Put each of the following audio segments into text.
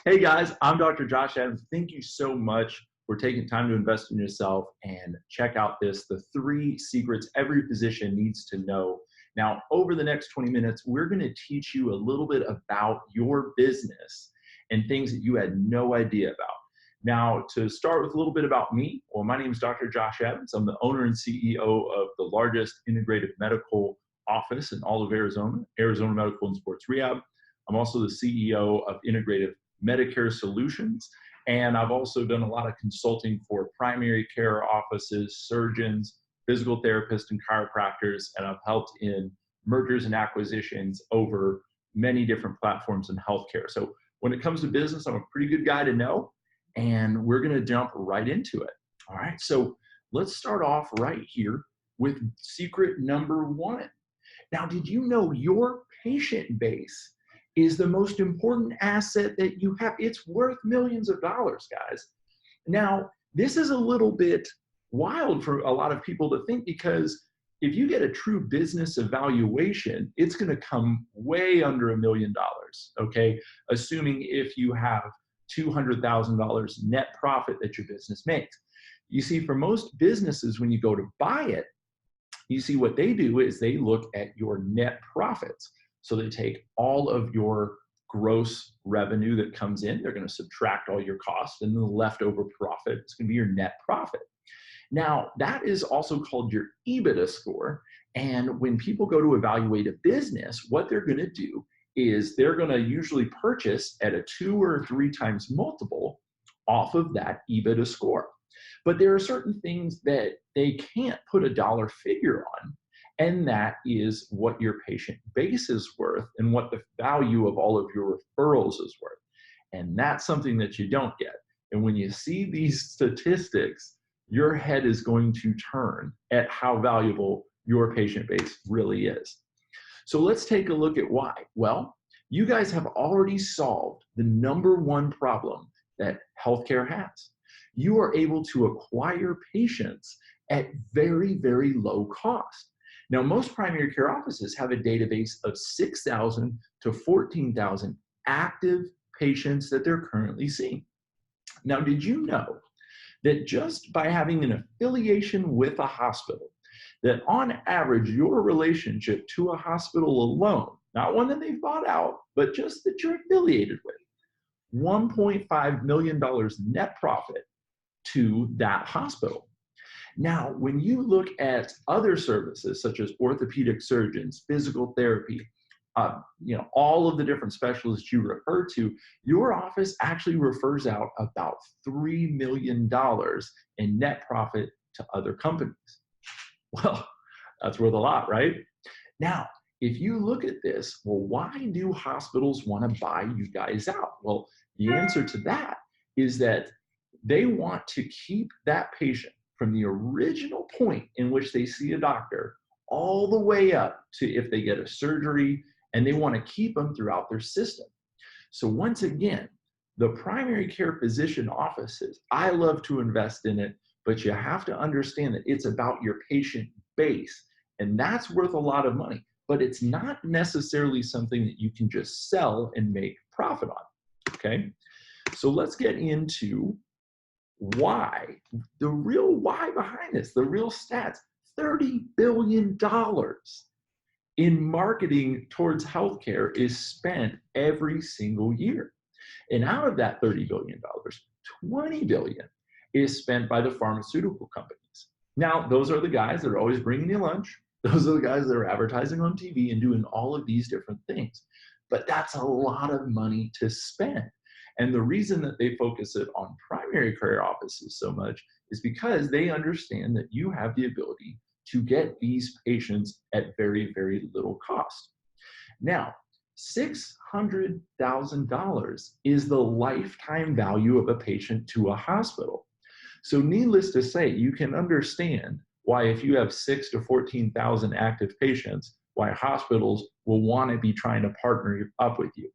Hey guys, I'm Dr. Josh Adams. Thank you so much for taking time to invest in yourself and check out the 3 secrets every physician needs to know. Now, over the next 20 minutes, we're going to teach you a little bit about your business and things that you had no idea about. Now, to start with a little bit about me, well, my name is Dr. Josh Adams. I'm the owner and CEO of the largest integrated medical office in all of Arizona, Arizona Medical and Sports Rehab. I'm also the CEO of Integrative Medicare Solutions, and I've also done a lot of consulting for primary care offices, surgeons, physical therapists, and chiropractors, and I've helped in mergers and acquisitions over many different platforms in healthcare. So when it comes to business, I'm a pretty good guy to know, and we're going to jump right into it. All right, so let's start off right here with secret number 1. Now, did you know your patient base is the most important asset that you have? It's worth millions of dollars, guys. Now, this is a little bit wild for a lot of people to think, because if you get a true business evaluation, it's going to come way under $1 million, okay? Assuming if you have $200,000 net profit that your business makes. You see, for most businesses, when you go to buy it, you see what they do is they look at your net profits. So they take all of your gross revenue that comes in, they're going to subtract all your costs, and the leftover profit is going to be your net profit. Now, that is also called your EBITDA score. And when people go to evaluate a business, what they're going to do is they're going to usually purchase at a 2 or 3 times multiple off of that EBITDA score. But there are certain things that they can't put a dollar figure on, and that is what your patient base is worth and what the value of all of your referrals is worth. And that's something that you don't get. And when you see these statistics, your head is going to turn at how valuable your patient base really is. So let's take a look at why. Well, you guys have already solved the number 1 problem that healthcare has. You are able to acquire patients at very, very low cost. Now, most primary care offices have a database of 6,000 to 14,000 active patients that they're currently seeing. Now, did you know that just by having an affiliation with a hospital, that on average, your relationship to a hospital alone, not one that they've bought out, but just that you're affiliated with, $1.5 million net profit to that hospital. Now, when you look at other services such as orthopedic surgeons, physical therapy, all of the different specialists you refer to, your office actually refers out about $3 million in net profit to other companies. Well, that's worth a lot, right? Now, if you look at this, well, why do hospitals want to buy you guys out? Well, the answer to that is that they want to keep that patient from the original point in which they see a doctor all the way up to if they get a surgery, and they want to keep them throughout their system. So once again, the primary care physician offices, I love to invest in it, but you have to understand that it's about your patient base, and that's worth a lot of money, but it's not necessarily something that you can just sell and make profit on, okay? So let's get into why, the real why behind this, the real stats. $30 billion in marketing towards healthcare is spent every single year. And out of that $30 billion, $20 billion is spent by the pharmaceutical companies. Now, those are the guys that are always bringing you lunch. Those are the guys that are advertising on TV and doing all of these different things. But that's a lot of money to spend. And the reason that they focus it on primary care offices so much is because they understand that you have the ability to get these patients at very, very little cost. Now, $600,000 is the lifetime value of a patient to a hospital. So needless to say, you can understand why if you have 6,000 to 14,000 active patients, why hospitals will want to be trying to partner up with you.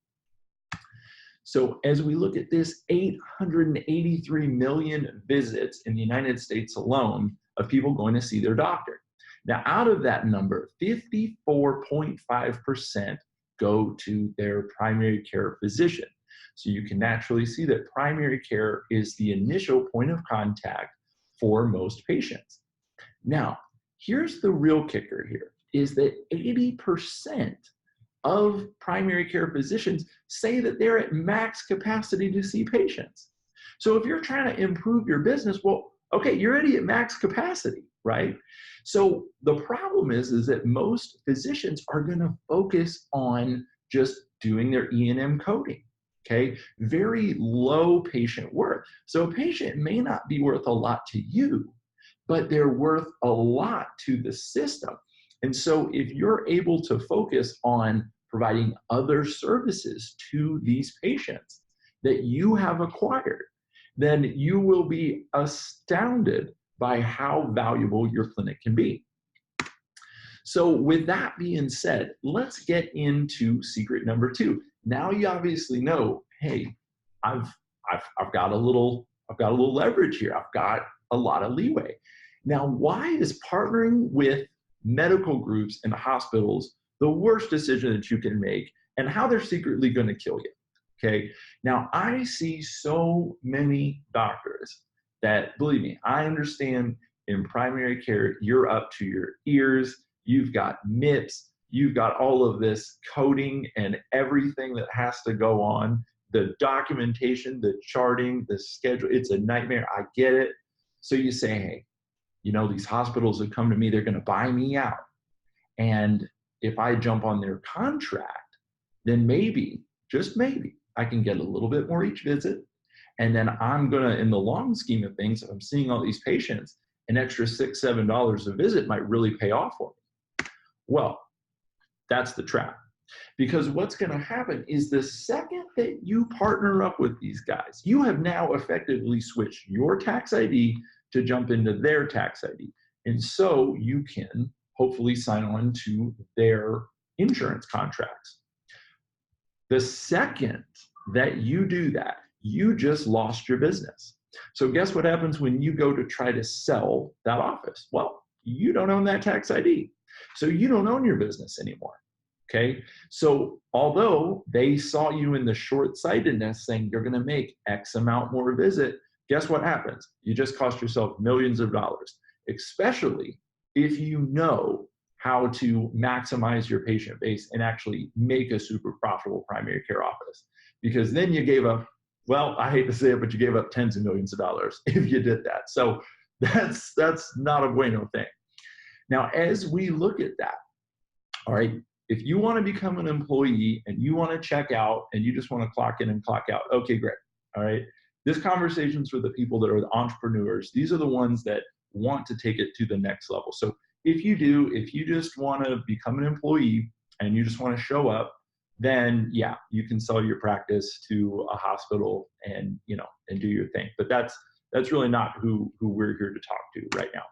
So as we look at this, 883 million visits in the United States alone of people going to see their doctor. Now, out of that number, 54.5% go to their primary care physician. So you can naturally see that primary care is the initial point of contact for most patients. Now, here's the real kicker here, is that 80% of primary care physicians say that they're at max capacity to see patients. So if you're trying to improve your business, well, okay, you're already at max capacity, right? So the problem is that most physicians are going to focus on just doing their E&M coding, okay? Very low patient worth. So a patient may not be worth a lot to you, but they're worth a lot to the system. And so if you're able to focus on providing other services to these patients that you have acquired, then you will be astounded by how valuable your clinic can be. So with that being said, let's get into secret number 2. Now you obviously know, hey, I've got a little leverage here. I've got a lot of leeway. Now, why is partnering with medical groups and hospitals the worst decision that you can make, and how they're secretly going to kill you? Okay. Now, I see so many doctors that, believe me, I understand in primary care, you're up to your ears. You've got MIPS, you've got all of this coding and everything that has to go on, the documentation, the charting, the schedule. It's a nightmare. I get it. So you say, hey, you know, these hospitals that come to me, they're going to buy me out. And if I jump on their contract, then maybe, just maybe, I can get a little bit more each visit. And then I'm going to, in the long scheme of things, if I'm seeing all these patients, an extra $6, $7 a visit might really pay off for me. Well, that's the trap. Because what's going to happen is the second that you partner up with these guys, you have now effectively switched your tax ID to jump into their tax ID. And so you can hopefully sign on to their insurance contracts. The second that you do that, you just lost your business. So guess what happens when you go to try to sell that office? Well, you don't own that tax ID. So you don't own your business anymore. Okay. So although they saw you in the short-sightedness saying you're going to make X amount more visit, guess what happens? You just cost yourself millions of dollars, especially if you know how to maximize your patient base and actually make a super profitable primary care office. Because then you gave up, well, I hate to say it, but you gave up tens of millions of dollars if you did that. So that's not a bueno thing. Now, as we look at that, all right, if you want to become an employee and you want to check out and you just want to clock in and clock out, okay, great. All right. This conversation's for the people that are the entrepreneurs. These are the ones that want to take it to the next level. So if you just want to become an employee and you just want to show up, then yeah, you can sell your practice to a hospital and, you know, and do your thing. But that's really not who we're here to talk to right now.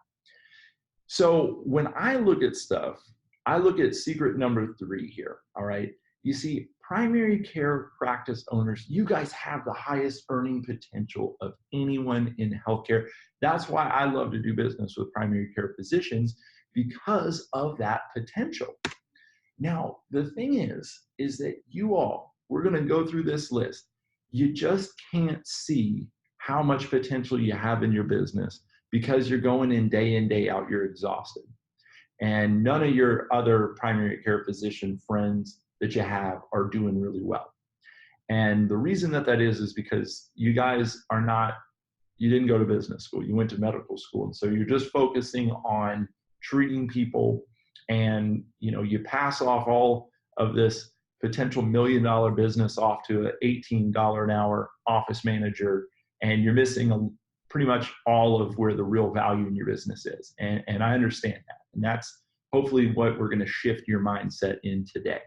So when I look at stuff, I look at secret number 3 here, all right? You see, primary care practice owners, you guys have the highest earning potential of anyone in healthcare. That's why I love to do business with primary care physicians, because of that potential. Now, the thing is that we're gonna go through this list. You just can't see how much potential you have in your business because you're going in, day out, you're exhausted. And none of your other primary care physician friends that you have are doing really well. And the reason that is because you guys you didn't go to business school, you went to medical school. And so you're just focusing on treating people, and you know, you pass off all of this potential $1 million business off to an $18 an hour office manager, and you're missing pretty much all of where the real value in your business is. And I understand that. And that's hopefully what we're going to shift your mindset in today.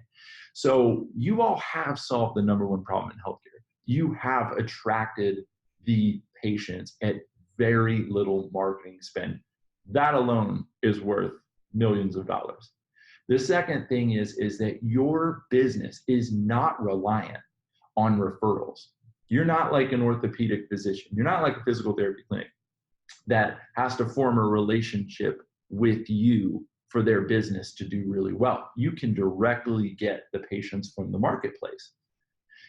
So you all have solved the number one problem in healthcare. You have attracted the patients at very little marketing spend. That alone is worth millions of dollars. The second thing is that your business is not reliant on referrals. You're not like an orthopedic physician. You're not like a physical therapy clinic that has to form a relationship with you for their business to do really well. You can directly get the patients from the marketplace.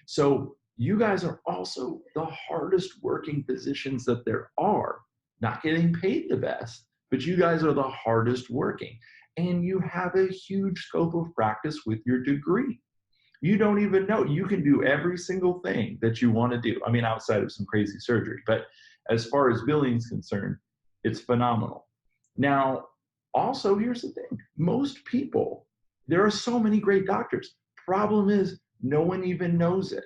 So you guys are also the hardest working physicians that there are, not getting paid the best, but you guys are the hardest working. And you have a huge scope of practice with your degree. You don't even know. You can do every single thing that you want to do. I mean, outside of some crazy surgery, but as far as billing is concerned, it's phenomenal. Now, also, here's the thing. Most people, there are so many great doctors. Problem is, no one even knows it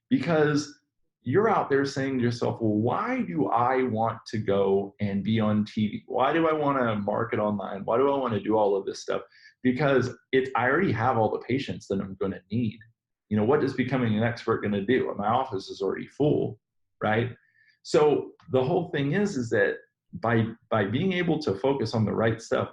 because you're out there saying to yourself, well, why do I want to go and be on TV? Why do I want to market online? Why do I want to do all of this stuff? Because I already have all the patients that I'm going to need. You know, what is becoming an expert going to do? My office is already full, right? So the whole thing is that by being able to focus on the right stuff,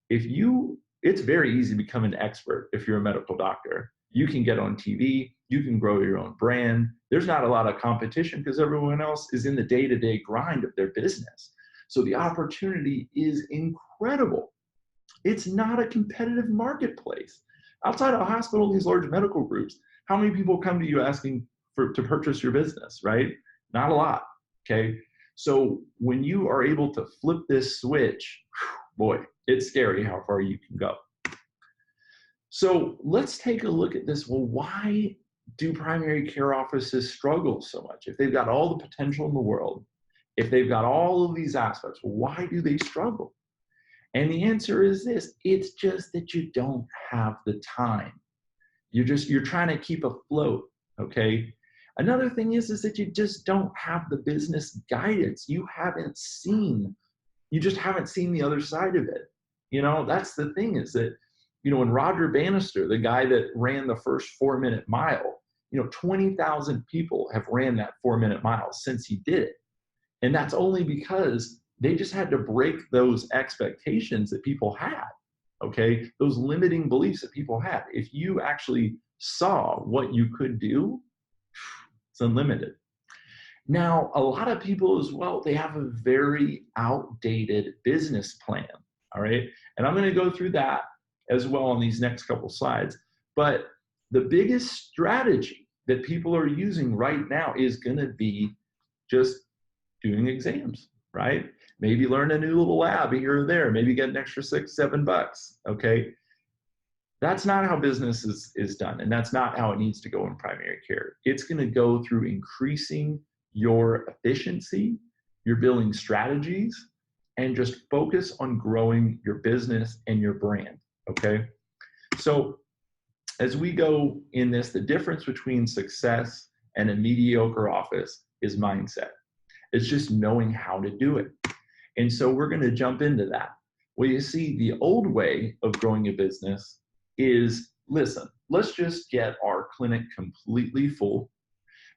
it's very easy to become an expert if you're a medical doctor. You can get on TV, you can grow your own brand. There's not a lot of competition because everyone else is in the day-to-day grind of their business. So the opportunity is incredible. It's not a competitive marketplace. Outside of a hospital, these large medical groups, how many people come to you asking to purchase your business, right? Not a lot, okay? So when you are able to flip this switch, boy, it's scary how far you can go. So let's take a look at this. Well, why do primary care offices struggle so much? If they've got all the potential in the world, if they've got all of these aspects, why do they struggle? And the answer is this: it's just that you don't have the time. You're trying to keep afloat, okay? Another thing is that you just don't have the business guidance. You just haven't seen the other side of it. You know, that's the thing is that, you know, when Roger Bannister, the guy that ran the first 4-minute mile, you know, 20,000 people have ran that 4-minute mile since he did it. And that's only because they just had to break those expectations that people had, okay? Those limiting beliefs that people had. If you actually saw what you could do, it's unlimited. Now, a lot of people as well, they have a very outdated business plan, all right? And I'm gonna go through that as well on these next couple slides. But the biggest strategy that people are using right now is gonna be just doing exams, right? Maybe learn a new little lab here or there, maybe get an extra $6-7, okay? That's not how business is done, and that's not how it needs to go in primary care. It's gonna go through increasing your efficiency, your billing strategies, and just focus on growing your business and your brand, okay? So as we go in this, the difference between success and a mediocre office is mindset. It's just knowing how to do it. And so we're gonna jump into that. Well, you see, the old way of growing a business is, listen, let's just get our clinic completely full.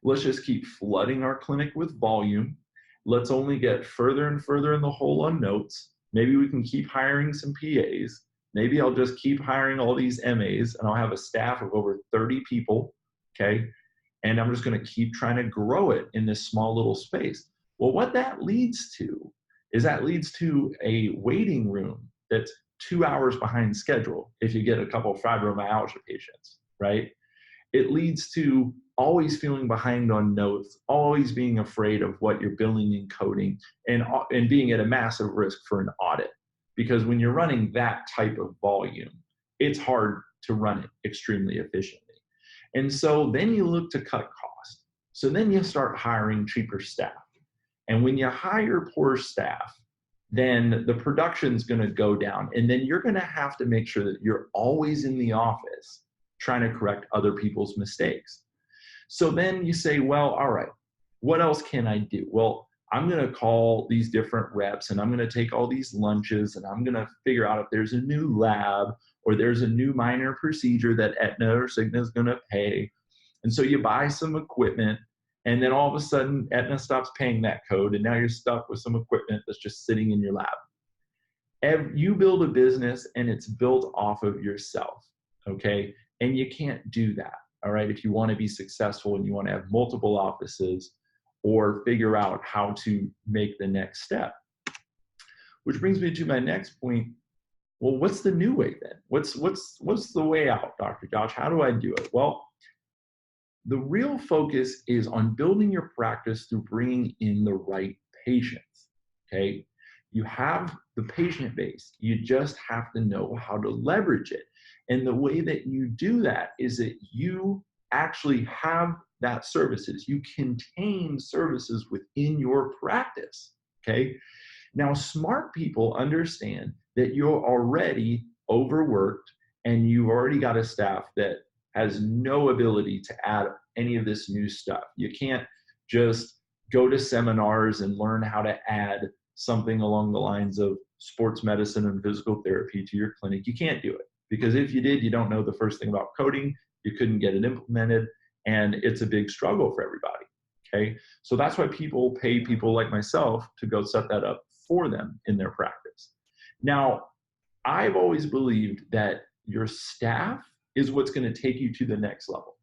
Let's just keep flooding our clinic with volume. Let's only get further and further in the hole on notes. Maybe we can keep hiring some PAs. Maybe I'll just keep hiring all these MAs and I'll have a staff of over 30 people, okay? And I'm just gonna keep trying to grow it in this small little space. Well, what that leads to is a waiting room that's 2 hours behind schedule if you get a couple of fibromyalgia patients, right? It leads to always feeling behind on notes, always being afraid of what you're billing and coding, and being at a massive risk for an audit. Because when you're running that type of volume, it's hard to run it extremely efficiently. And so then you look to cut costs. So then you start hiring cheaper staff. And when you hire poor staff, then the production's gonna go down. And then you're gonna have to make sure that you're always in the office trying to correct other people's mistakes. So then you say, well, all right, what else can I do? Well, I'm gonna call these different reps and I'm gonna take all these lunches and I'm gonna figure out if there's a new lab or there's a new minor procedure that Aetna or Cigna is gonna pay. And so you buy some equipment and then all of a sudden Aetna stops paying that code and now you're stuck with some equipment that's just sitting in your lab. You build a business and it's built off of yourself, okay? And you can't do that, all right? If you wanna be successful and you wanna have multiple offices or figure out how to make the next step. Which brings me to my next point. Well, what's the new way then? What's the way out, Dr. Josh? How do I do it? Well, the real focus is on building your practice through bringing in the right patients, okay? You have the patient base. You just have to know how to leverage it. And the way that you do that is that you actually have that services. You contain services within your practice, okay? Now, smart people understand that you're already overworked and you've already got a staff that has no ability to add any of this new stuff. You can't just go to seminars and learn how to add something along the lines of sports medicine and physical therapy to your clinic. You can't do it, because if you did, you don't know the first thing about coding, you couldn't get it implemented, and it's a big struggle for everybody, okay? So that's why people pay people like myself to go set that up for them in their practice. Now, I've always believed that your staff is what's going to take you to the next level.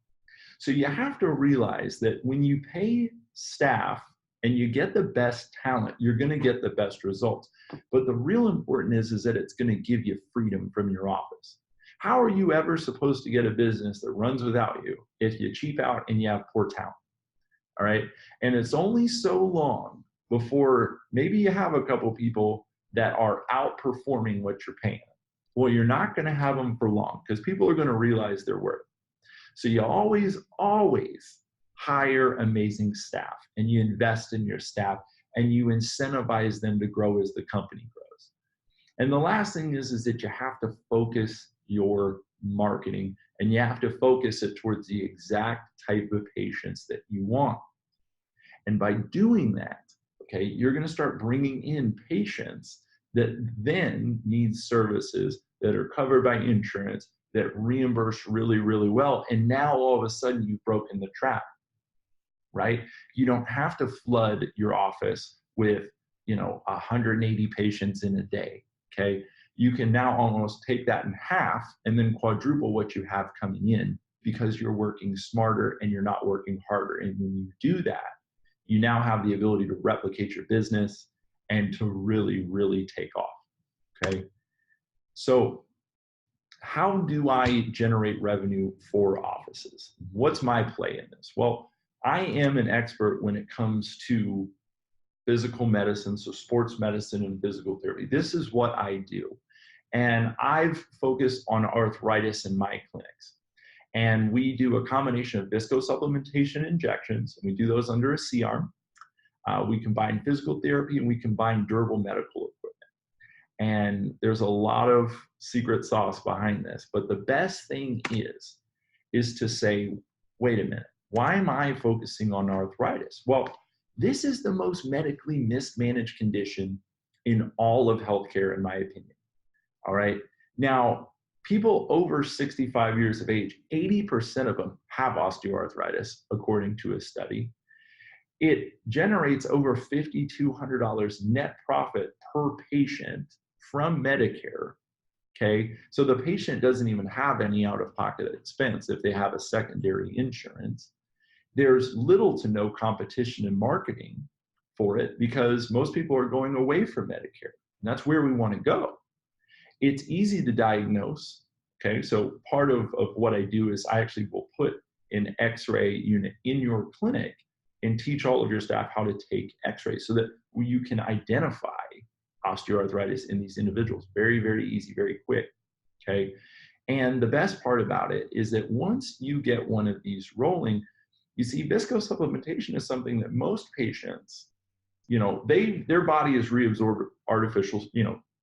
So you have to realize that when you pay staff and you get the best talent, you're going to get the best results. But the real important is that it's going to give you freedom from your office. How are you ever supposed to get a business that runs without you if you cheap out and you have poor talent? All right. And it's only so long before maybe you have a couple people that are outperforming what you're paying. Well, you're not going to have them for long, because people are going to realize their worth. So you always hire amazing staff, and you invest in your staff, and you incentivize them to grow as the company grows. And the last thing is that you have to focus your marketing, and you have to focus it towards the exact type of patients that you want. And by doing that, okay, you're going to start bringing in patients that then need services that are covered by insurance, that reimburse really, really well. And now all of a sudden you've broken the trap, right? You don't have to flood your office with, 180 patients in a day, okay? You can now almost take that in half and then quadruple what you have coming in, because you're working smarter and you're not working harder. And when you do that, you now have the ability to replicate your business and to really, really take off, okay? So how do I generate revenue for offices? What's my play in this? Well, I am an expert when it comes to physical medicine, so sports medicine and physical therapy. This is what I do. And I've focused on arthritis in my clinics. And we do a combination of viscosupplementation injections, and we do those under a C-arm. We combine physical therapy, and we combine durable medical equipment. And there's a lot of secret sauce behind this. But the best thing is to say, wait a minute, why am I focusing on arthritis? Well, this is the most medically mismanaged condition in all of healthcare, in my opinion. All right. Now, people over 65 years of age, 80% of them have osteoarthritis, according to a study. It generates over $5,200 net profit per patient from Medicare, okay? So the patient doesn't even have any out-of-pocket expense if they have a secondary insurance. There's little to no competition in marketing for it, because most people are going away from Medicare, and that's where we want to go. It's easy to diagnose, okay? So part of what I do is I actually will put an X-ray unit in your clinic and teach all of your staff how to take X-rays so that you can identify osteoarthritis in these individuals. Very, very easy, very quick, okay? And the best part about it is that once you get one of these rolling, you see, viscosupplementation is something that most patients, their body has reabsorbed artificial,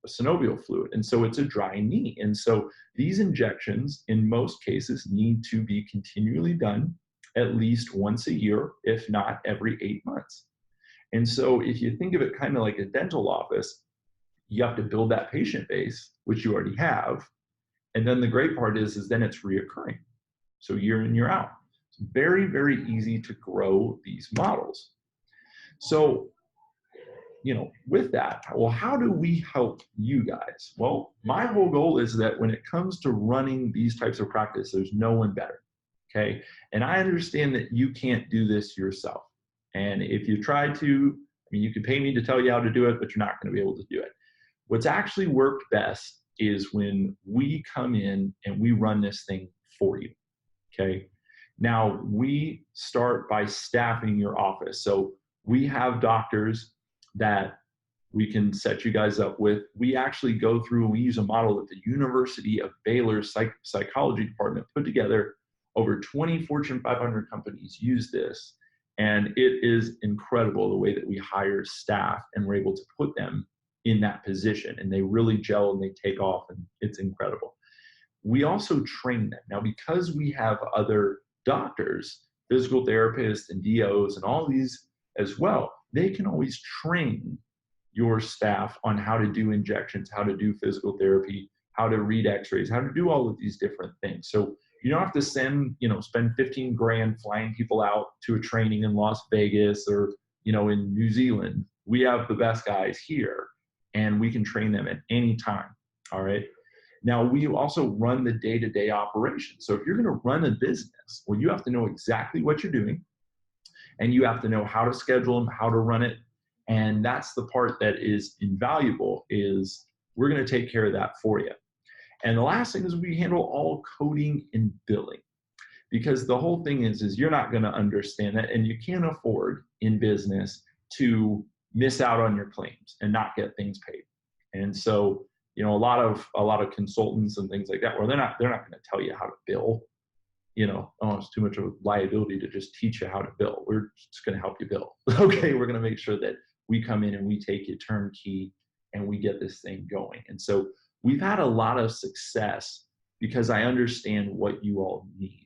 synovial fluid. And so it's a dry knee. And so these injections, in most cases, need to be continually done at least once a year, if not every 8 months. And so if you think of it kind of like a dental office, you have to build that patient base, which you already have. And then the great part is then it's reoccurring. So year in, year out. It's very, very easy to grow these models. So, with that, well, how do we help you guys? Well, my whole goal is that when it comes to running these types of practice, there's no one better, okay? And I understand that you can't do this yourself. And if you try to, you could pay me to tell you how to do it, but you're not going to be able to do it. What's actually worked best is when we come in and we run this thing for you, okay? Now, we start by staffing your office. So we have doctors that we can set you guys up with. We actually go through and we use a model that the University of Baylor's psychology department put together. Over 20 Fortune 500 companies use this. And it is incredible the way that we hire staff and we're able to put them in that position. And they really gel and they take off, and it's incredible. We also train them. Now, because we have other doctors, physical therapists and DOs and all these as well, they can always train your staff on how to do injections, how to do physical therapy, how to read x-rays, how to do all of these different things. So you don't have to spend 15 grand flying people out to a training in Las Vegas or, in New Zealand. We have the best guys here and we can train them at any time. All right. Now, we also run the day-to-day operations. So if you're going to run a business, well, you have to know exactly what you're doing, and you have to know how to schedule them, how to run it. And that's the part that is invaluable, is we're going to take care of that for you. And the last thing is we handle all coding and billing, because the whole thing is you're not going to understand that, and you can't afford in business to miss out on your claims and not get things paid. And so, a lot of consultants and things like that, where they're not going to tell you how to bill. It's too much of a liability to just teach you how to bill. We're just going to help you bill. Okay, we're going to make sure that we come in and we take you turnkey and we get this thing going. And so we've had a lot of success because I understand what you all need.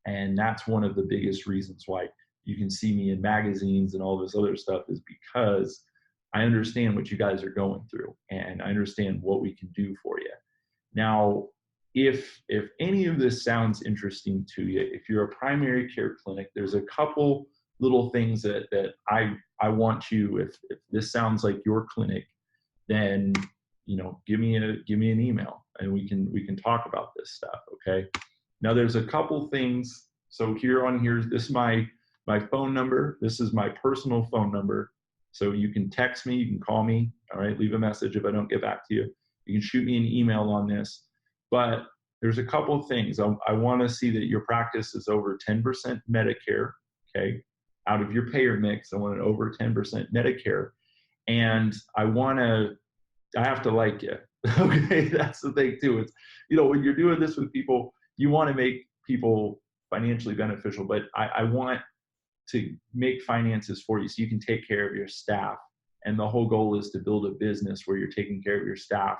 And that's one of the biggest reasons why you can see me in magazines and all this other stuff, is because I understand what you guys are going through and I understand what we can do for you. Now, if any of this sounds interesting to you, if you're a primary care clinic, there's a couple little things that I want you, if this sounds like your clinic, then give me an email and we can talk about this stuff. Okay. Now there's a couple things. So this is my phone number. This is my personal phone number. So you can text me, you can call me. All right. Leave a message if I don't get back to you. You can shoot me an email on this. But there's a couple of things. I want to see that your practice is over 10% Medicare, okay? Out of your payer mix, I want it over 10% Medicare. And I have to like you, okay? That's the thing too. It's, when you're doing this with people, you want to make people financially beneficial, but I want to make finances for you so you can take care of your staff. And the whole goal is to build a business where you're taking care of your staff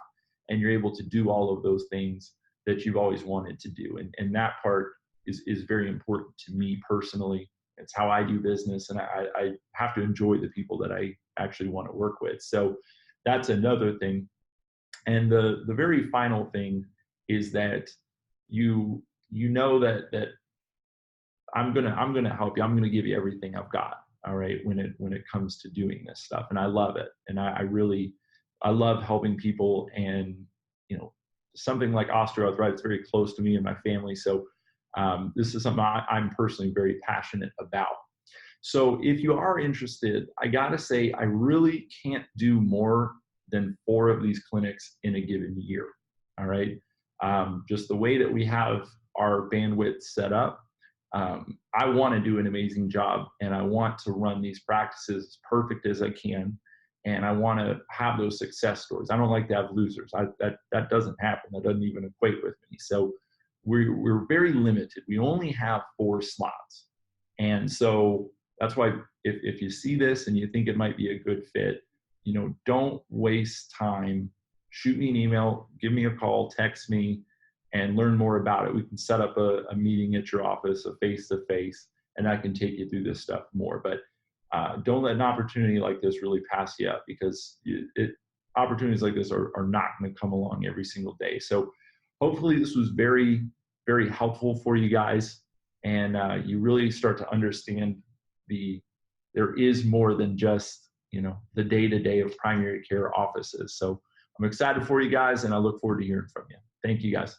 and you're able to do all of those things that you've always wanted to do. And that part is very important to me personally. It's how I do business, and I have to enjoy the people that I actually want to work with. So that's another thing. And the very final thing is that you know that I'm gonna help you. I'm gonna give you everything I've got. All right, when it comes to doing this stuff, and I love it. And I love helping people, and something like osteoarthritis is very close to me and my family. So this is something I'm personally very passionate about. So if you are interested, I gotta say I really can't do more than 4 of these clinics in a given year. All right, just the way that we have our bandwidth set up. I want to do an amazing job, and I want to run these practices as perfect as I can. And I want to have those success stories. I don't like to have losers. That doesn't happen. That doesn't even equate with me. So we're very limited. We only have 4 slots. And so that's why if you see this and you think it might be a good fit, don't waste time. Shoot me an email, give me a call, text me, and learn more about it. We can set up a meeting at your office, a face-to-face, and I can take you through this stuff more. But don't let an opportunity like this really pass you up, because opportunities like this are not going to come along every single day. So hopefully this was very, very helpful for you guys, and you really start to understand there is more than just the day-to-day of primary care offices. So I'm excited for you guys, and I look forward to hearing from you. Thank you guys.